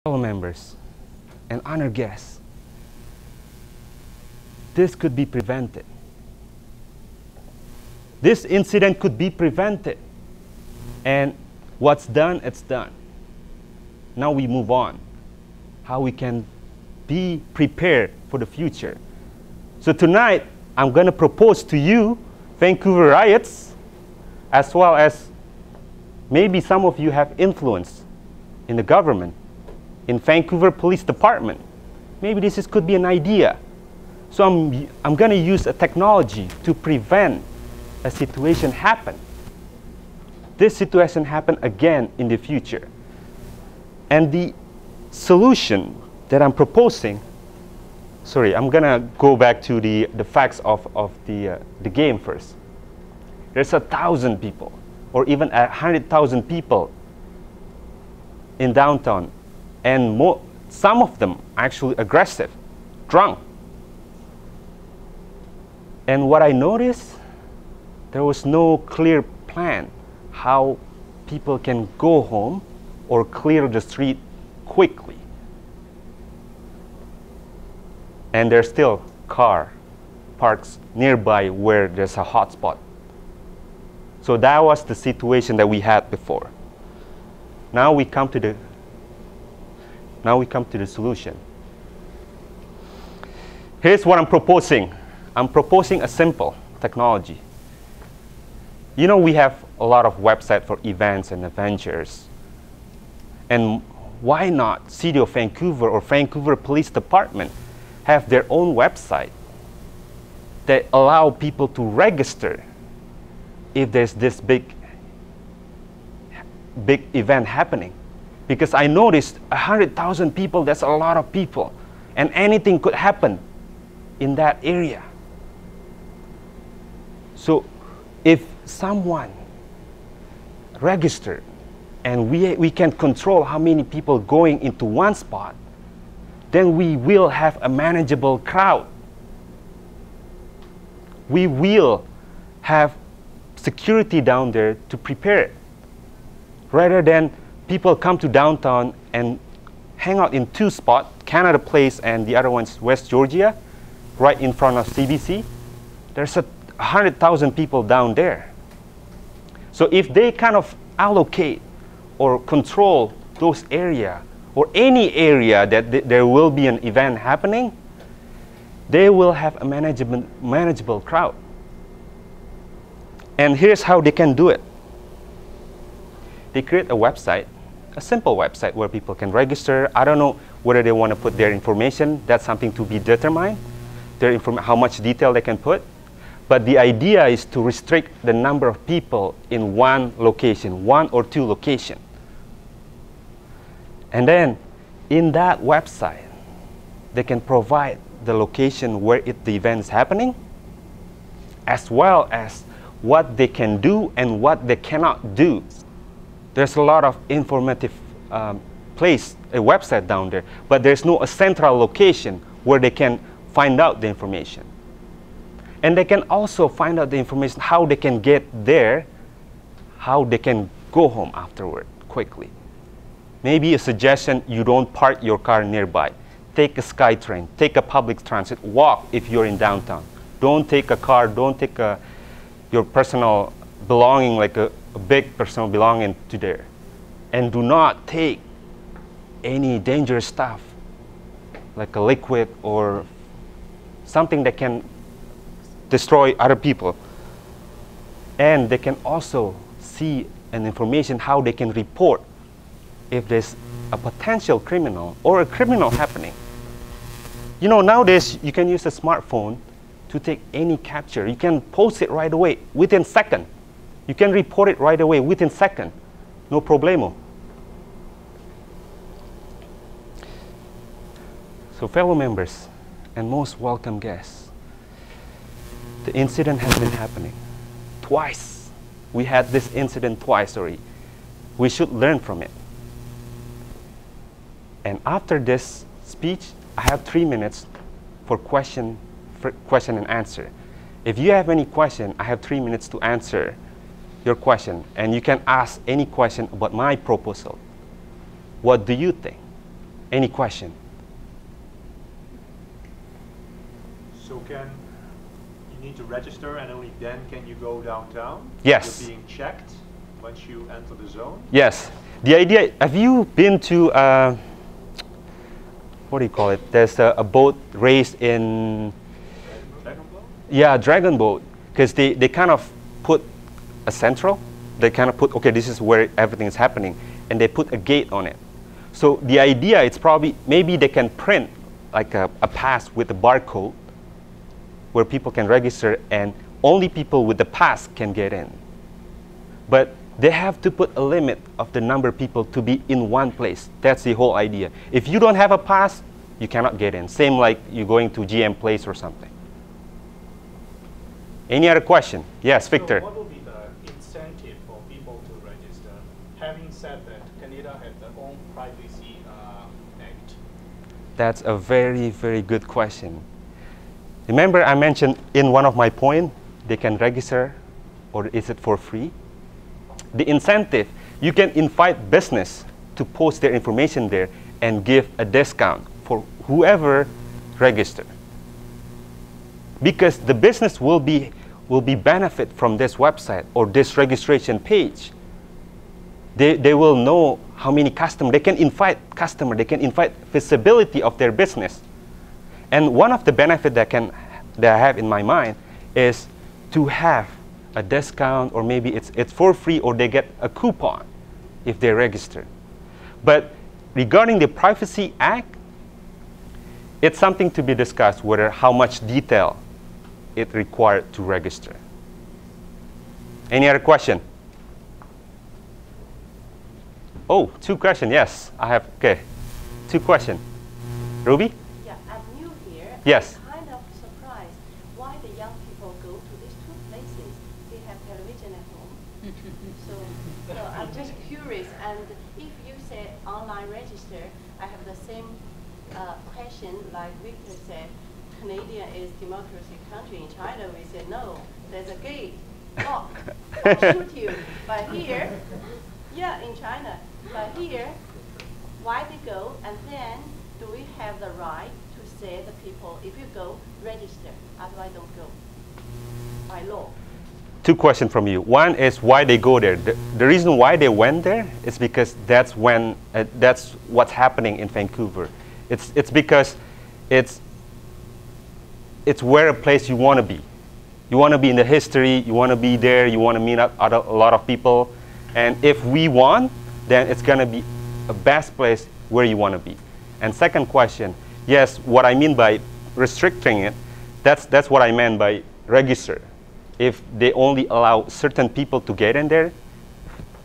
Fellow members and honored guests, this could be prevented. This incident could be prevented. And what's done, it's done. Now we move on. How we can be prepared for the future. So tonight, I'm going to propose to you Vancouver riots, as well as maybe some of you have influence in the government, in Vancouver Police Department. Maybe this could be an idea. So I'm going to use a technology to prevent a situation happen. This situation happen again in the future. And the solution that I'm proposing, sorry, I'm going to go back to the facts of the game first. There's 1,000 people, or even 100,000 people in downtown. And some of them actually aggressive, drunk. And what I noticed, there was no clear plan how people can go home or clear the street quickly. And there's still car parks nearby where there's a hot spot. So that was the situation that we had before. Now we come to the solution. Here's what I'm proposing. I'm proposing a simple technology. You know, we have a lot of websites for events and adventures. And why not City of Vancouver or Vancouver Police Department have their own website that allow people to register if there's this big event happening? Because I noticed 100,000 people, that's a lot of people. And anything could happen in that area. So if someone registered and we can control how many people going into one spot, then we will have a manageable crowd. We will have security down there to prepare it. Rather than people come to downtown and hang out in two spots, Canada Place and the other one's West Georgia, right in front of CBC. There's 100,000 people down there. So if they kind of allocate or control those areas, or any area that there will be an event happening, they will have a manageable crowd. And here's how they can do it. They create a website, a simple website where people can register. I don't know whether they want to put their information. That's something to be determined, how much detail they can put. But the idea is to restrict the number of people in one location, one or two locations. And then in that website, they can provide the location where the event is happening, as well as what they can do and what they cannot do. There's a lot of informative a website down there, but there's no a central location where they can find out the information. And they can also find out the information how they can get there, how they can go home afterward quickly. Maybe a suggestion, you don't park your car nearby. Take a SkyTrain, take a public transit, walk if you're in downtown. Don't take a car, don't take your personal belonging, like a big personal belonging to there. And do not take any dangerous stuff, like a liquid or something that can destroy other people. And they can also see an information how they can report if there's a potential criminal or a criminal happening. You know, nowadays you can use a smartphone to take any capture. You can post it right away within second. You can report it right away within second. No problemo. So fellow members and most welcome guests, the incident has been happening twice. We had this incident twice already. We should learn from it. And after this speech, I have 3 minutes for question and answer. If you have any question, I have 3 minutes to answer your question. And you can ask any question about my proposal. What do you think? Any question? So you need to register and only then can you go downtown? Yes. You're being checked once you enter the zone? Yes. The idea, have you been to, what do you call it? There's a boat race in... Dragon boat? Yeah, dragon boat. Because they kind of put a central. They kind of put, okay, this is where everything is happening. And they put a gate on it. So the idea, it's probably, maybe they can print like a pass with a barcode where people can register and only people with the pass can get in. But they have to put a limit of the number of people to be in one place. That's the whole idea. If you don't have a pass, you cannot get in. Same like you going to GM Place or something. Any other question? Yes, Victor. So what will be the incentive for people to register? Having said that, Canada has their own privacy act. That's a very, very good question. Remember I mentioned in one of my points, they can register, or is it for free? The incentive, you can invite business to post their information there and give a discount for whoever register. Because the business will be benefit from this website or this registration page. They will know how many customers, they can invite customers, they can invite visibility of their business. And one of the benefits that I have in my mind is to have a discount, or maybe it's for free, or they get a coupon if they register. But regarding the Privacy Act, it's something to be discussed whether how much detail it required to register. Any other question? Oh, 2 questions. Yes, I have. Okay, 2 questions. Ruby? Yeah, I'm new here. Yes. I'm kind of surprised why the young people go to these 2 places. They have television at home. so I'm just curious. And if you say online register, I have the same question like Victor said. Canada is democracy country. In China, we say no. There's a gate, lock, I'll shoot you. But here, yeah, in China. But here, why they go, and then do we have the right to say the people, if you go, register, otherwise don't go, by law? 2 questions from you. One is why they go there. The reason why they went there is because that's what's happening in Vancouver. It's because it's where a place you want to be. You want to be in the history. You want to be there. You want to meet up a lot of people. And if we won, then it's going to be a best place where you want to be. And second question, yes, what I mean by restricting it, that's what I meant by register. If they only allow certain people to get in there,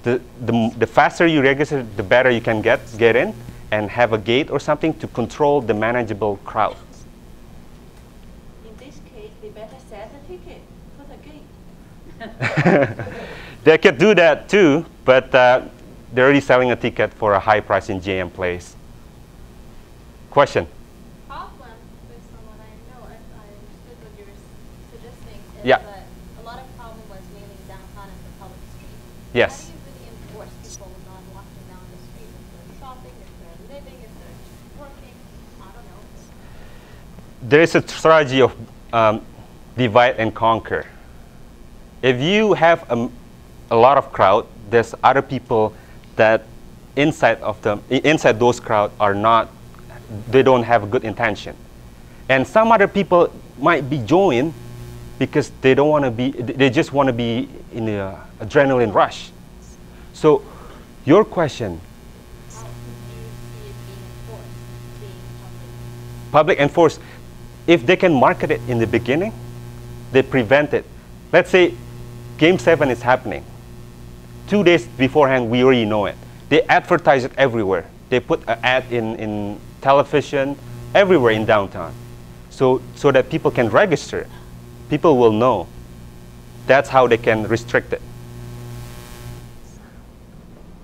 the faster you register, the better you can get in and have a gate or something to control the manageable crowd. In this case, they better sell the ticket, put a gate. They could do that too, but they're already selling a ticket for a high price in JM Place. Question? Problem, based on what I know, if I understood what you're suggesting, is Yeah. that a lot of problem was mainly downtown and the public street. Yes. How do you really enforce people not walking down the street if they're shopping, if they're living, if they're working? I don't know. There is a strategy of divide and conquer. If you have a lot of crowd, there's other people that inside those crowd are not, they don't have a good intention. And some other people might be joined because they don't want to be, they just want to be in the adrenaline rush. So your question, How do you see it being enforced, being public enforced, if they can market it in the beginning, they prevent it. Let's say Game 7 is happening. 2 days beforehand, we already know it. They advertise it everywhere. They put an ad in television, everywhere in downtown. So that people can register. People will know. That's how they can restrict it.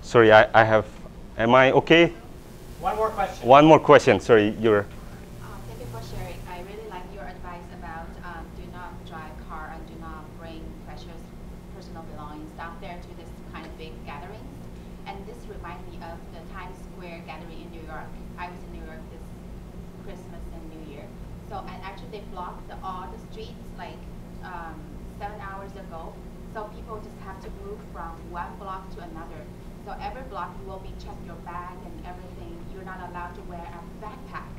Sorry, am I okay? One more question. One more question, sorry, you're. Thank you for sharing. I really like your advice about do not drive car and do not bring precious personal belongings down there to this kind of big gatherings. And this reminds me of the Times Square gathering in New York. I was in New York this Christmas and New Year. So, and actually they blocked all the streets like 7 hours ago. So people just have to move from one block to another. So every block you will be checking your bag and everything. You're not allowed to wear a backpack.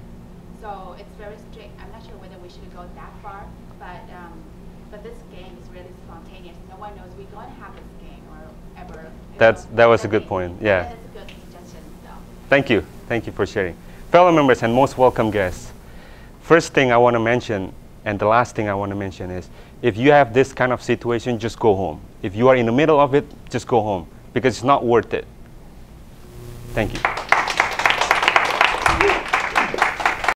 So it's very strict. I'm not sure whether we should go that far, but this game is really spontaneous. No one knows we're going to have this game or ever. That was a good point. Yeah. That's a good suggestion. So. Thank you. Thank you for sharing. Fellow members and most welcome guests. First thing I want to mention and the last thing I want to mention is if you have this kind of situation, just go home. If you are in the middle of it, just go home because it's not worth it. Thank you.